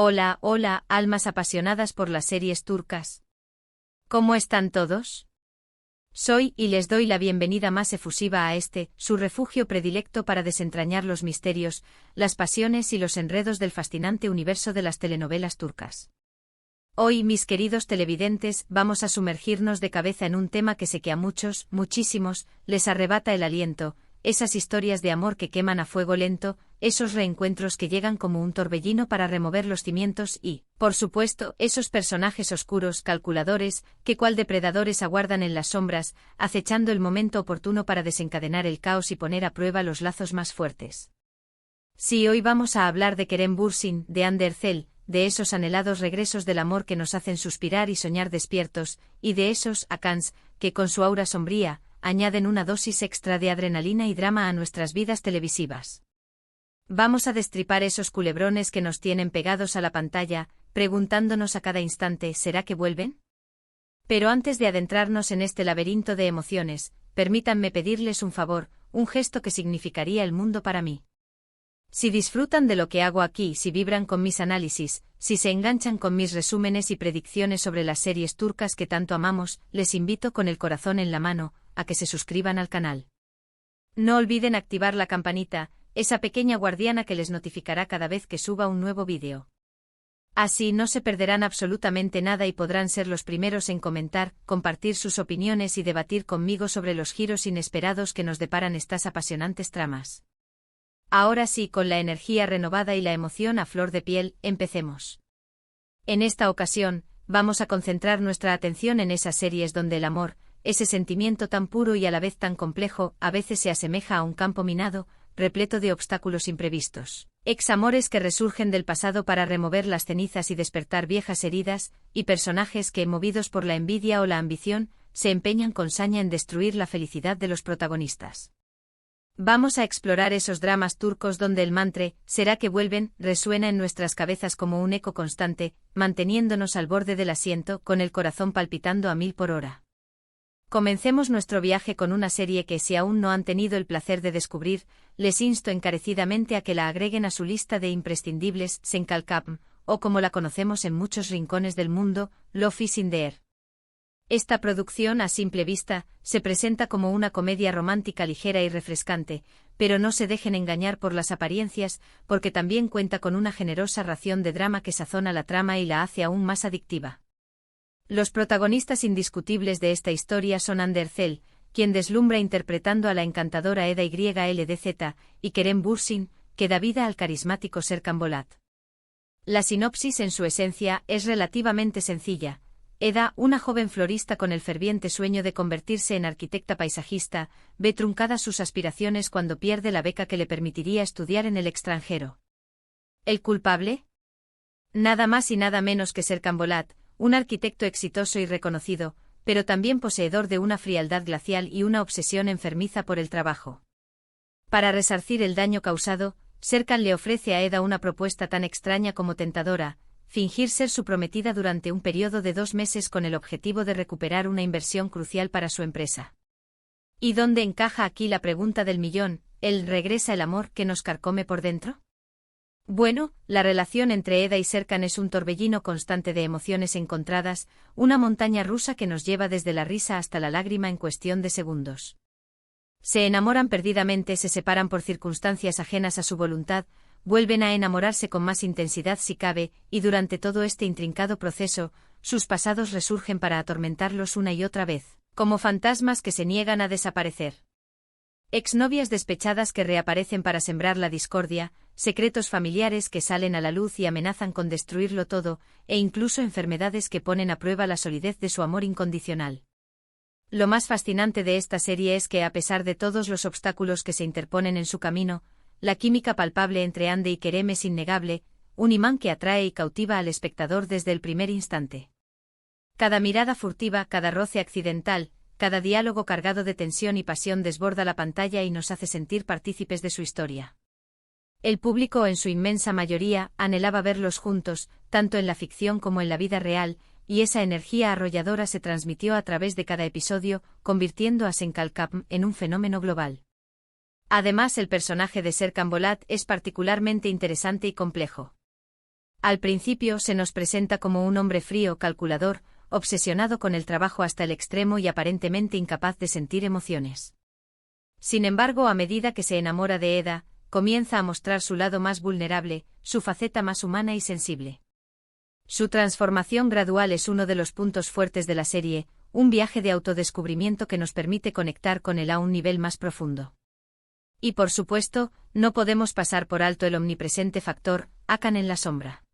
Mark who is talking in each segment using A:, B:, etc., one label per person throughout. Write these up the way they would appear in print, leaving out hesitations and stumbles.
A: Hola, hola, almas apasionadas por las series turcas. ¿Cómo están todos? Soy y les doy la bienvenida más efusiva a este, su refugio predilecto para desentrañar los misterios, las pasiones y los enredos del fascinante universo de las telenovelas turcas. Hoy, mis queridos televidentes, vamos a sumergirnos de cabeza en un tema que sé que a muchos, muchísimos, les arrebata el aliento, esas historias de amor que queman a fuego lento, esos reencuentros que llegan como un torbellino para remover los cimientos y, por supuesto, esos personajes oscuros, calculadores, que cual depredadores aguardan en las sombras, acechando el momento oportuno para desencadenar el caos y poner a prueba los lazos más fuertes. Sí, hoy vamos a hablar de Kerem Bürsin, de Hande Erçel, de esos anhelados regresos del amor que nos hacen suspirar y soñar despiertos, y de esos Akans, que con su aura sombría, añaden una dosis extra de adrenalina y drama a nuestras vidas televisivas. Vamos a destripar esos culebrones que nos tienen pegados a la pantalla, preguntándonos a cada instante, ¿será que vuelven? Pero antes de adentrarnos en este laberinto de emociones, permítanme pedirles un favor, un gesto que significaría el mundo para mí. Si disfrutan de lo que hago aquí, si vibran con mis análisis, si se enganchan con mis resúmenes y predicciones sobre las series turcas que tanto amamos, les invito con el corazón en la mano, a que se suscriban al canal. No olviden activar la campanita, esa pequeña guardiana que les notificará cada vez que suba un nuevo vídeo. Así no se perderán absolutamente nada y podrán ser los primeros en comentar, compartir sus opiniones y debatir conmigo sobre los giros inesperados que nos deparan estas apasionantes tramas. Ahora sí, con la energía renovada y la emoción a flor de piel, empecemos. En esta ocasión, vamos a concentrar nuestra atención en esas series donde el amor, ese sentimiento tan puro y a la vez tan complejo, a veces se asemeja a un campo minado, repleto de obstáculos imprevistos. Examores que resurgen del pasado para remover las cenizas y despertar viejas heridas, y personajes que, movidos por la envidia o la ambición, se empeñan con saña en destruir la felicidad de los protagonistas. Vamos a explorar esos dramas turcos donde el mantra, ¿será que vuelven?, resuena en nuestras cabezas como un eco constante, manteniéndonos al borde del asiento, con el corazón palpitando a 1000 por hora. Comencemos nuestro viaje con una serie que, si aún no han tenido el placer de descubrir, les insto encarecidamente a que la agreguen a su lista de imprescindibles, Senkalkapm, o como la conocemos en muchos rincones del mundo, Lofi Sinder. Esta producción, a simple vista, se presenta como una comedia romántica ligera y refrescante, pero no se dejen engañar por las apariencias, porque también cuenta con una generosa ración de drama que sazona la trama y la hace aún más adictiva. Los protagonistas indiscutibles de esta historia son Hande Erçel, quien deslumbra interpretando a la encantadora Eda YLDZ, y Kerem Bürsin, que da vida al carismático Serkan Bolat. La sinopsis en su esencia es relativamente sencilla. Eda, una joven florista con el ferviente sueño de convertirse en arquitecta paisajista, ve truncadas sus aspiraciones cuando pierde la beca que le permitiría estudiar en el extranjero. ¿El culpable? Nada más y nada menos que Serkan Bolat, un arquitecto exitoso y reconocido, pero también poseedor de una frialdad glacial y una obsesión enfermiza por el trabajo. Para resarcir el daño causado, Serkan le ofrece a Eda una propuesta tan extraña como tentadora: fingir ser su prometida durante un periodo de 2 meses con el objetivo de recuperar una inversión crucial para su empresa. ¿Y dónde encaja aquí la pregunta del millón? ¿Regresa el amor que nos carcome por dentro? Bueno, la relación entre Eda y Serkan es un torbellino constante de emociones encontradas, una montaña rusa que nos lleva desde la risa hasta la lágrima en cuestión de segundos. Se enamoran perdidamente, se separan por circunstancias ajenas a su voluntad, vuelven a enamorarse con más intensidad si cabe, y durante todo este intrincado proceso, sus pasados resurgen para atormentarlos una y otra vez, como fantasmas que se niegan a desaparecer. Exnovias despechadas que reaparecen para sembrar la discordia, secretos familiares que salen a la luz y amenazan con destruirlo todo, e incluso enfermedades que ponen a prueba la solidez de su amor incondicional. Lo más fascinante de esta serie es que, a pesar de todos los obstáculos que se interponen en su camino, la química palpable entre Hande y Kerem es innegable, un imán que atrae y cautiva al espectador desde el primer instante. Cada mirada furtiva, cada roce accidental, cada diálogo cargado de tensión y pasión desborda la pantalla y nos hace sentir partícipes de su historia. El público, en su inmensa mayoría, anhelaba verlos juntos, tanto en la ficción como en la vida real, y esa energía arrolladora se transmitió a través de cada episodio, convirtiendo a Senkalkapm en un fenómeno global. Además, el personaje de Serkan Bolat es particularmente interesante y complejo. Al principio se nos presenta como un hombre frío, calculador, obsesionado con el trabajo hasta el extremo y aparentemente incapaz de sentir emociones. Sin embargo, a medida que se enamora de Eda, comienza a mostrar su lado más vulnerable, su faceta más humana y sensible. Su transformación gradual es uno de los puntos fuertes de la serie, un viaje de autodescubrimiento que nos permite conectar con él a un nivel más profundo. Y por supuesto, no podemos pasar por alto el omnipresente factor Akan en la sombra.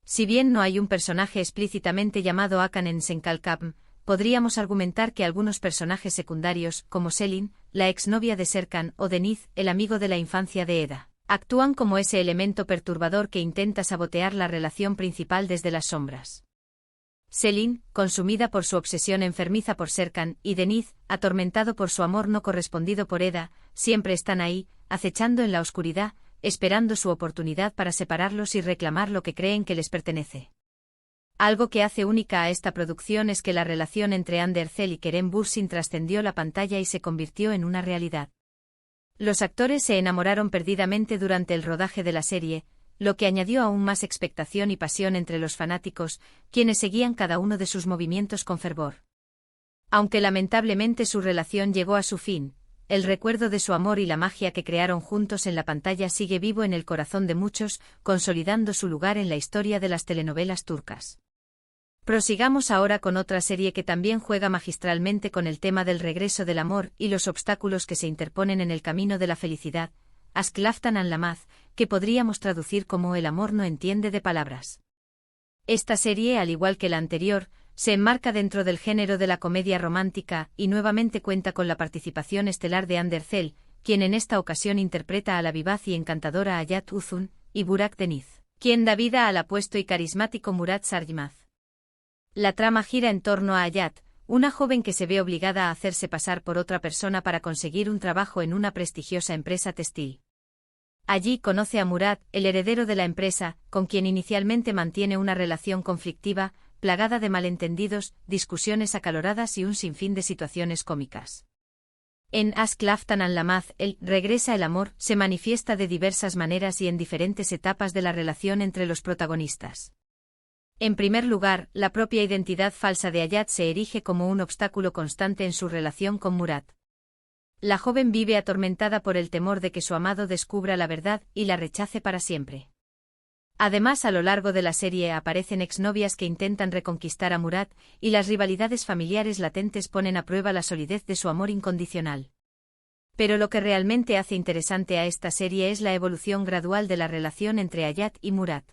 A: Si bien no hay un personaje explícitamente llamado Akan en Senkalkam, podríamos argumentar que algunos personajes secundarios, como Selin, la exnovia de Serkan, o Deniz, el amigo de la infancia de Eda, actúan como ese elemento perturbador que intenta sabotear la relación principal desde las sombras. Selin, consumida por su obsesión enfermiza por Serkan, y Deniz, atormentado por su amor no correspondido por Eda, siempre están ahí, acechando en la oscuridad, esperando su oportunidad para separarlos y reclamar lo que creen que les pertenece. Algo que hace única a esta producción es que la relación entre Andercel y Kerem Bürsin trascendió la pantalla y se convirtió en una realidad. Los actores se enamoraron perdidamente durante el rodaje de la serie, lo que añadió aún más expectación y pasión entre los fanáticos, quienes seguían cada uno de sus movimientos con fervor. Aunque lamentablemente su relación llegó a su fin, el recuerdo de su amor y la magia que crearon juntos en la pantalla sigue vivo en el corazón de muchos, consolidando su lugar en la historia de las telenovelas turcas. Prosigamos ahora con otra serie que también juega magistralmente con el tema del regreso del amor y los obstáculos que se interponen en el camino de la felicidad, Aşk Laftan Anlamaz, que podríamos traducir como El amor no entiende de palabras. Esta serie, al igual que la anterior, se enmarca dentro del género de la comedia romántica y nuevamente cuenta con la participación estelar de Andercel, quien en esta ocasión interpreta a la vivaz y encantadora Hayat Uzun, y Burak Deniz, quien da vida al apuesto y carismático Murat Sarjmaz. La trama gira en torno a Hayat, una joven que se ve obligada a hacerse pasar por otra persona para conseguir un trabajo en una prestigiosa empresa textil. Allí conoce a Murat, el heredero de la empresa, con quien inicialmente mantiene una relación conflictiva, plagada de malentendidos, discusiones acaloradas y un sinfín de situaciones cómicas. En Aşk Laftan Anlamaz, el regresa el amor se manifiesta de diversas maneras y en diferentes etapas de la relación entre los protagonistas. En primer lugar, la propia identidad falsa de Hayat se erige como un obstáculo constante en su relación con Murat. La joven vive atormentada por el temor de que su amado descubra la verdad y la rechace para siempre. Además, a lo largo de la serie aparecen exnovias que intentan reconquistar a Murat, y las rivalidades familiares latentes ponen a prueba la solidez de su amor incondicional. Pero lo que realmente hace interesante a esta serie es la evolución gradual de la relación entre Hayat y Murat.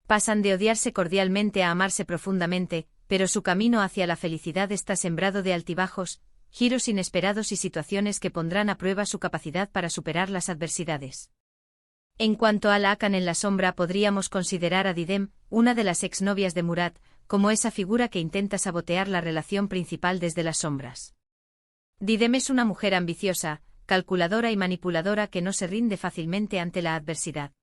A: Pasan de odiarse cordialmente a amarse profundamente, pero su camino hacia la felicidad está sembrado de altibajos, giros inesperados y situaciones que pondrán a prueba su capacidad para superar las adversidades. En cuanto a la Akan en la sombra, podríamos considerar a Didem, una de las exnovias de Murat, como esa figura que intenta sabotear la relación principal desde las sombras. Didem es una mujer ambiciosa, calculadora y manipuladora que no se rinde fácilmente ante la adversidad.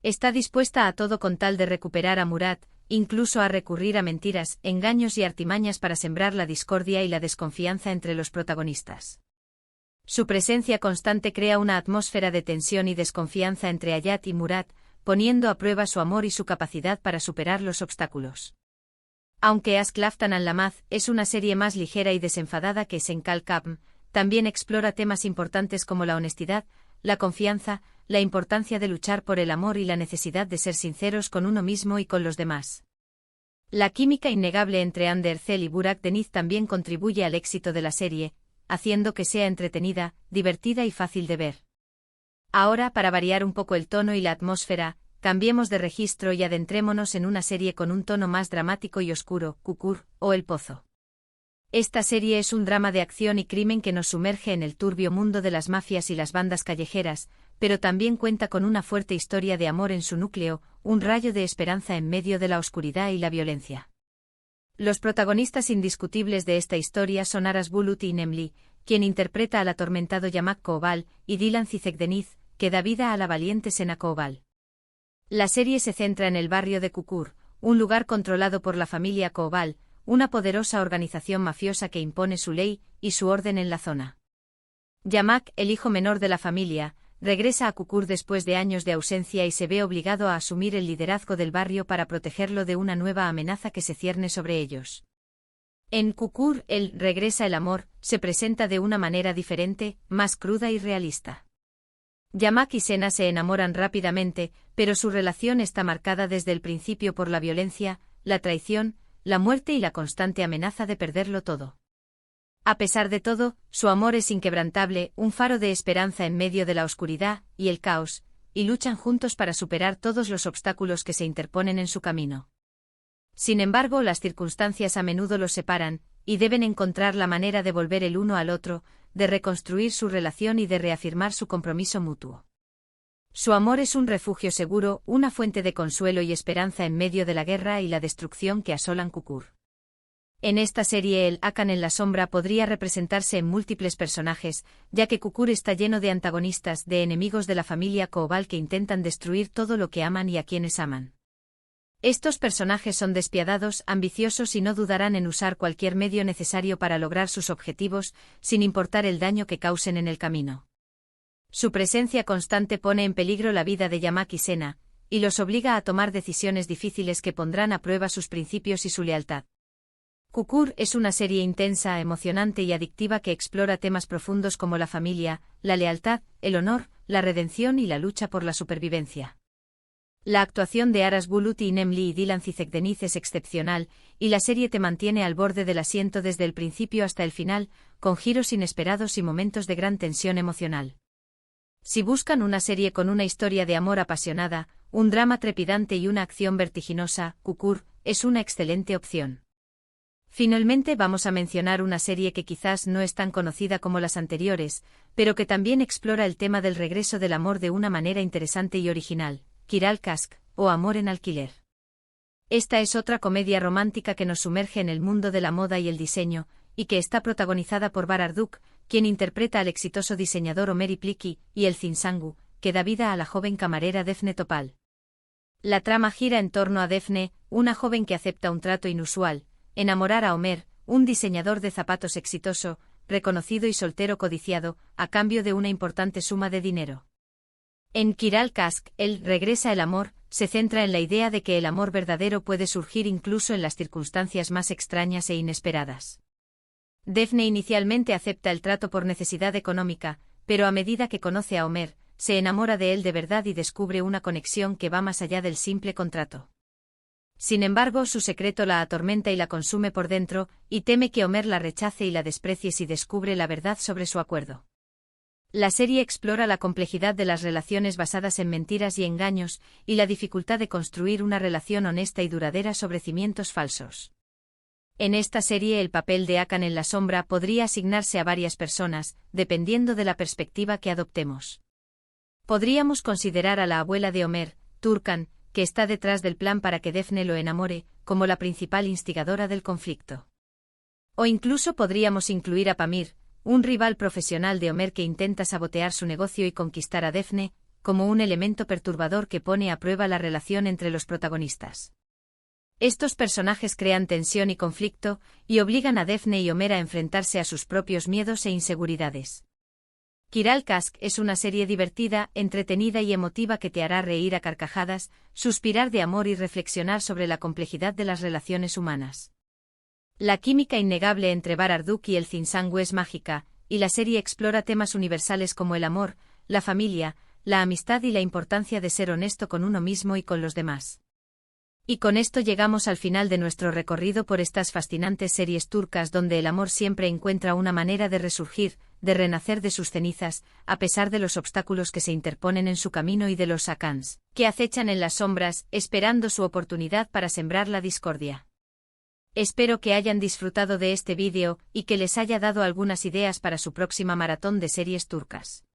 A: Está dispuesta a todo con tal de recuperar a Murat, incluso a recurrir a mentiras, engaños y artimañas para sembrar la discordia y la desconfianza entre los protagonistas. Su presencia constante crea una atmósfera de tensión y desconfianza entre Hayat y Murat, poniendo a prueba su amor y su capacidad para superar los obstáculos. Aunque Aşk Laftan Anlamaz es una serie más ligera y desenfadada que Senkalkam, también explora temas importantes como la honestidad, la confianza, la importancia de luchar por el amor y la necesidad de ser sinceros con uno mismo y con los demás. La química innegable entre Andercel y Burak Deniz también contribuye al éxito de la serie, haciendo que sea entretenida, divertida y fácil de ver. Ahora, para variar un poco el tono y la atmósfera, cambiemos de registro y adentrémonos en una serie con un tono más dramático y oscuro, Kukur, o El Pozo. Esta serie es un drama de acción y crimen que nos sumerge en el turbio mundo de las mafias y las bandas callejeras, pero también cuenta con una fuerte historia de amor en su núcleo, un rayo de esperanza en medio de la oscuridad y la violencia. Los protagonistas indiscutibles de esta historia son Aras Bulut y Nemli, quien interpreta al atormentado Yamak Koval, y Dilan Cizek Deniz, que da vida a la valiente Sena Koval. La serie se centra en el barrio de Kukur, un lugar controlado por la familia Koval, una poderosa organización mafiosa que impone su ley y su orden en la zona. Yamak, el hijo menor de la familia, regresa a Kukur después de años de ausencia y se ve obligado a asumir el liderazgo del barrio para protegerlo de una nueva amenaza que se cierne sobre ellos. En Kukur, el regresa el amor se presenta de una manera diferente, más cruda y realista. Yamak y Sena se enamoran rápidamente, pero su relación está marcada desde el principio por la violencia, la traición, la muerte y la constante amenaza de perderlo todo. A pesar de todo, su amor es inquebrantable, un faro de esperanza en medio de la oscuridad y el caos, y luchan juntos para superar todos los obstáculos que se interponen en su camino. Sin embargo, las circunstancias a menudo los separan, y deben encontrar la manera de volver el uno al otro, de reconstruir su relación y de reafirmar su compromiso mutuo. Su amor es un refugio seguro, una fuente de consuelo y esperanza en medio de la guerra y la destrucción que asolan Kukur. En esta serie el Akan en la sombra podría representarse en múltiples personajes, ya que Kukur está lleno de antagonistas, de enemigos de la familia Koobal que intentan destruir todo lo que aman y a quienes aman. Estos personajes son despiadados, ambiciosos y no dudarán en usar cualquier medio necesario para lograr sus objetivos, sin importar el daño que causen en el camino. Su presencia constante pone en peligro la vida de Yamak y Sena, y los obliga a tomar decisiones difíciles que pondrán a prueba sus principios y su lealtad. Kukur es una serie intensa, emocionante y adictiva que explora temas profundos como la familia, la lealtad, el honor, la redención y la lucha por la supervivencia. La actuación de Aras Bulut y Nemli y Dylan Cizekdeniz es excepcional, y la serie te mantiene al borde del asiento desde el principio hasta el final, con giros inesperados y momentos de gran tensión emocional. Si buscan una serie con una historia de amor apasionada, un drama trepidante y una acción vertiginosa, Kukur es una excelente opción. Finalmente vamos a mencionar una serie que quizás no es tan conocida como las anteriores, pero que también explora el tema del regreso del amor de una manera interesante y original. Kiral Kask, o Amor en alquiler. Esta es otra comedia romántica que nos sumerge en el mundo de la moda y el diseño, y que está protagonizada por Bararduk, quien interpreta al exitoso diseñador Omer Ipliki, y el Zinsangu, que da vida a la joven camarera Defne Topal. La trama gira en torno a Defne, una joven que acepta un trato inusual, enamorar a Omer, un diseñador de zapatos exitoso, reconocido y soltero codiciado, a cambio de una importante suma de dinero. En Kiral Kask, el regresa el amor, se centra en la idea de que el amor verdadero puede surgir incluso en las circunstancias más extrañas e inesperadas. Defne inicialmente acepta el trato por necesidad económica, pero a medida que conoce a Omer, se enamora de él de verdad y descubre una conexión que va más allá del simple contrato. Sin embargo, su secreto la atormenta y la consume por dentro, y teme que Omer la rechace y la desprecie si descubre la verdad sobre su acuerdo. La serie explora la complejidad de las relaciones basadas en mentiras y engaños, y la dificultad de construir una relación honesta y duradera sobre cimientos falsos. En esta serie el papel de Akan en la sombra podría asignarse a varias personas, dependiendo de la perspectiva que adoptemos. Podríamos considerar a la abuela de Omer, Turkan, que está detrás del plan para que Defne lo enamore, como la principal instigadora del conflicto. O incluso podríamos incluir a Pamir, un rival profesional de Omer que intenta sabotear su negocio y conquistar a Defne, como un elemento perturbador que pone a prueba la relación entre los protagonistas. Estos personajes crean tensión y conflicto, y obligan a Defne y Omer a enfrentarse a sus propios miedos e inseguridades. Kiral Kask es una serie divertida, entretenida y emotiva que te hará reír a carcajadas, suspirar de amor y reflexionar sobre la complejidad de las relaciones humanas. La química innegable entre Bararduk y el Zinsangu es mágica, y la serie explora temas universales como el amor, la familia, la amistad y la importancia de ser honesto con uno mismo y con los demás. Y con esto llegamos al final de nuestro recorrido por estas fascinantes series turcas donde el amor siempre encuentra una manera de resurgir, de renacer de sus cenizas, a pesar de los obstáculos que se interponen en su camino y de los Akans, que acechan en las sombras, esperando su oportunidad para sembrar la discordia. Espero que hayan disfrutado de este vídeo y que les haya dado algunas ideas para su próxima maratón de series turcas.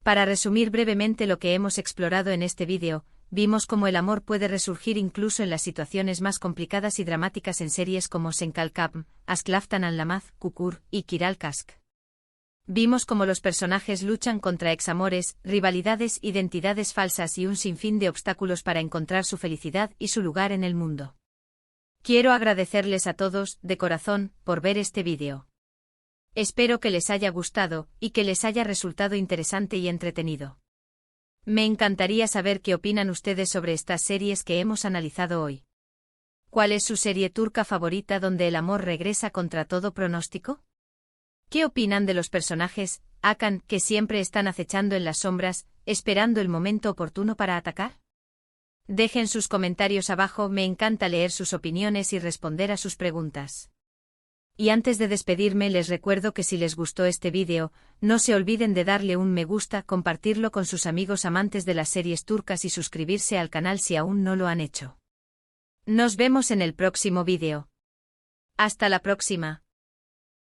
A: Para resumir brevemente lo que hemos explorado en este vídeo, vimos cómo el amor puede resurgir incluso en las situaciones más complicadas y dramáticas en series como Senkalkapm, Asklaftan Anlamaz, Kukur y Kiral Kask. Vimos cómo los personajes luchan contra examores, rivalidades, identidades falsas y un sinfín de obstáculos para encontrar su felicidad y su lugar en el mundo. Quiero agradecerles a todos, de corazón, por ver este vídeo. Espero que les haya gustado y que les haya resultado interesante y entretenido. Me encantaría saber qué opinan ustedes sobre estas series que hemos analizado hoy. ¿Cuál es su serie turca favorita donde el amor regresa contra todo pronóstico? ¿Qué opinan de los personajes, Hakan, que siempre están acechando en las sombras, esperando el momento oportuno para atacar? Dejen sus comentarios abajo, me encanta leer sus opiniones y responder a sus preguntas. Y antes de despedirme les recuerdo que si les gustó este vídeo, no se olviden de darle un me gusta, compartirlo con sus amigos amantes de las series turcas y suscribirse al canal si aún no lo han hecho. Nos vemos en el próximo vídeo. Hasta la próxima.